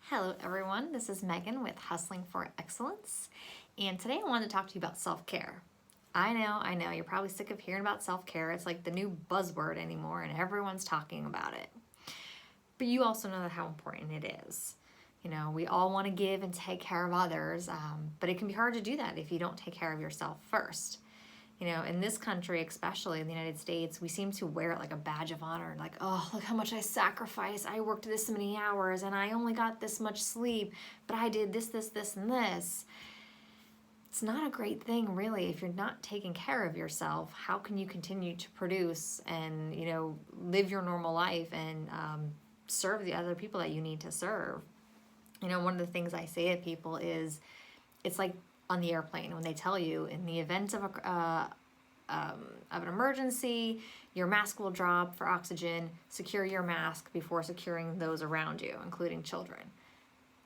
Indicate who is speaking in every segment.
Speaker 1: Hello everyone, this is Megan with Hustling for Excellence, and today I wanted to talk to you about self-care. I know, you're probably sick of hearing about self-care. It's like the new buzzword anymore and everyone's talking about it. But you also know how important it is. You know, we all want to give and take care of others, but it can be hard to do that if you don't take care of yourself first. You know, in this country, especially in the United States, we seem to wear it like a badge of honor. Like, oh, look how much I sacrificed. I worked this many hours and I only got this much sleep, but I did this, and this. It's not a great thing, really. If you're not taking care of yourself, how can you continue to produce and, live your normal life and serve the other people that you need to serve? You know, one of the things I say to people is, it's like on the airplane when they tell you in the event of an emergency, your mask will drop for oxygen. Secure your mask before securing those around you, including children.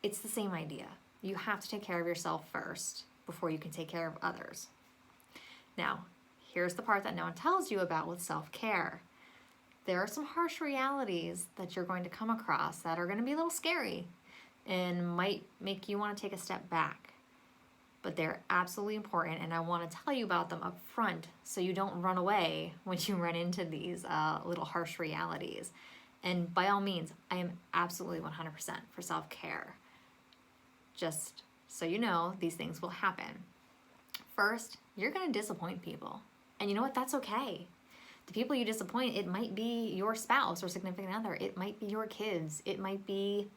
Speaker 1: It's the same idea. You have to take care of yourself first before you can take care of others. Now, here's the part that no one tells you about with self-care. There are some harsh realities that you're going to come across that are going to be a little scary and might make you want to take a step back. But they're absolutely important, and I want to tell you about them up front so you don't run away when you run into these little harsh realities. And by all means, I am absolutely 100% for self-care. Just so you know, these things will happen. First, you're going to disappoint people. And you know what? That's okay. The people you disappoint, it might be your spouse or significant other. It might be your kids. It might be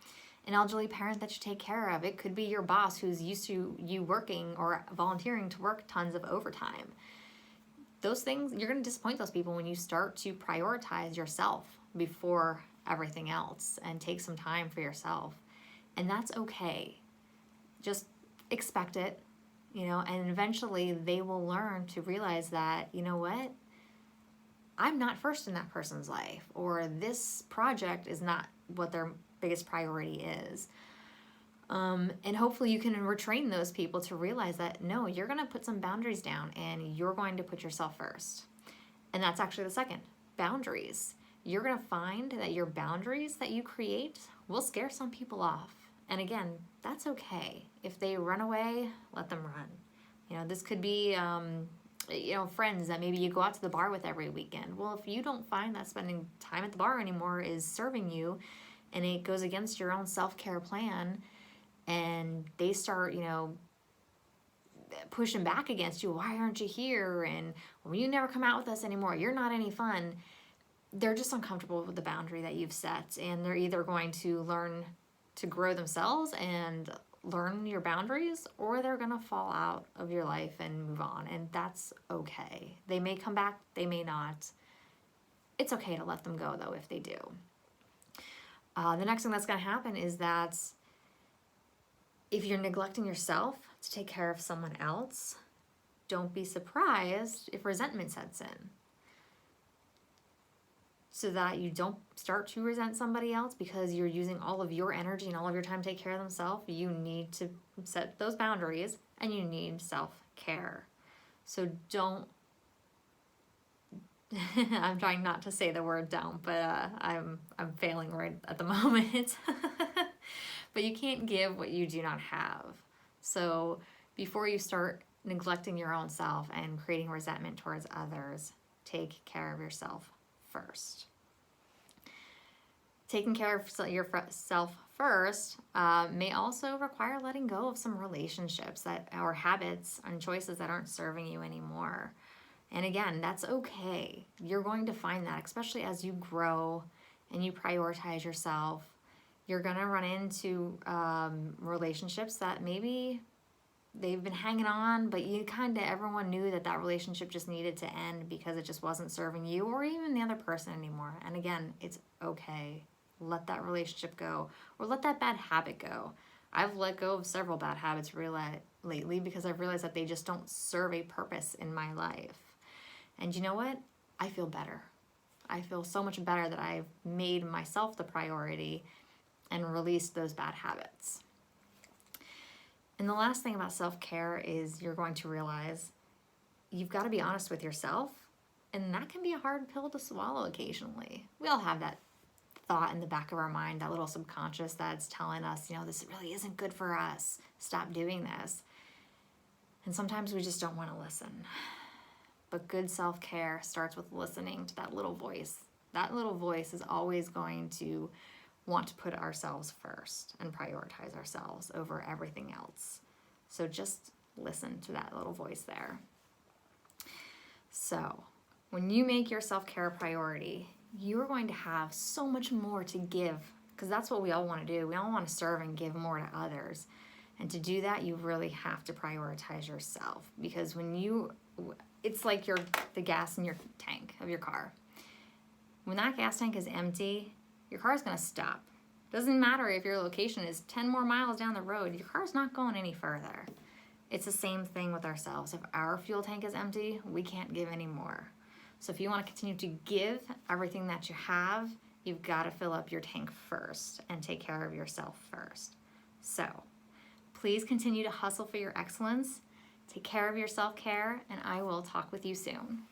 Speaker 1: an elderly parent that you take care of. It could be your boss who's used to you working or volunteering to work tons of overtime. Those things, you're going to disappoint those people when you start to prioritize yourself before everything else and take some time for yourself. And that's okay. Just expect it, and eventually they will learn to realize that, you know what? I'm not first in that person's life, or this project is not what their biggest priority is. And hopefully you can retrain those people to realize that, no, you're going to put some boundaries down and you're going to put yourself first. And that's actually the second, boundaries. You're going to find that your boundaries that you create will scare some people off. And again, that's okay. If they run away, let them run. This could be friends that maybe you go out to the bar with every weekend. Well, if you don't find that spending time at the bar anymore is serving you, and it goes against your own self-care plan, and they start, pushing back against you, why aren't you here? And well, you never come out with us anymore. You're not any fun. They're just uncomfortable with the boundary that you've set, and they're either going to learn to grow themselves and learn your boundaries, or they're going to fall out of your life and move on, and that's okay. They may come back, they may not. It's okay to let them go, though, if they do. The next thing that's going to happen is that if you're neglecting yourself to take care of someone else, don't be surprised if resentment sets in. So that you don't start to resent somebody else because you're using all of your energy and all of your time to take care of themselves. You need to set those boundaries, and you need self-care. So don't I'm trying not to say the word don't, but I'm failing right at the moment. But you can't give what you do not have. So before you start neglecting your own self and creating resentment towards others, take care of yourself first. Taking care of yourself first may also require letting go of some relationships or habits and choices that aren't serving you anymore. And again, that's okay. You're going to find that, especially as you grow and you prioritize yourself, you're going to run into relationships that maybe they've been hanging on, but everyone knew that relationship just needed to end because it just wasn't serving you or even the other person anymore. And again, it's okay. Let that relationship go, or let that bad habit go. I've let go of several bad habits lately because I've realized that they just don't serve a purpose in my life. And you know what? I feel better. I feel so much better that I've made myself the priority and released those bad habits. And the last thing about self-care is you're going to realize you've got to be honest with yourself, and that can be a hard pill to swallow occasionally. We all have that thought in the back of our mind, that little subconscious that's telling us, this really isn't good for us. Stop doing this. And sometimes we just don't want to listen. But good self-care starts with listening to that little voice. That little voice is always going to want to put ourselves first and prioritize ourselves over everything else. So just listen to that little voice there. So when you make your self-care a priority, you're going to have so much more to give, because that's what we all want to do. We all want to serve and give more to others. And to do that, you really have to prioritize yourself, because it's like the gas in your tank of your car. When that gas tank is empty, your car is going to stop. Doesn't matter if your location is 10 more miles down the road, your car is not going any further. It's the same thing with ourselves. If our fuel tank is empty, we can't give any more. So if you want to continue to give everything that you have, you've got to fill up your tank first and take care of yourself first. So please continue to hustle for your excellence. Take care of your self-care, and I will talk with you soon.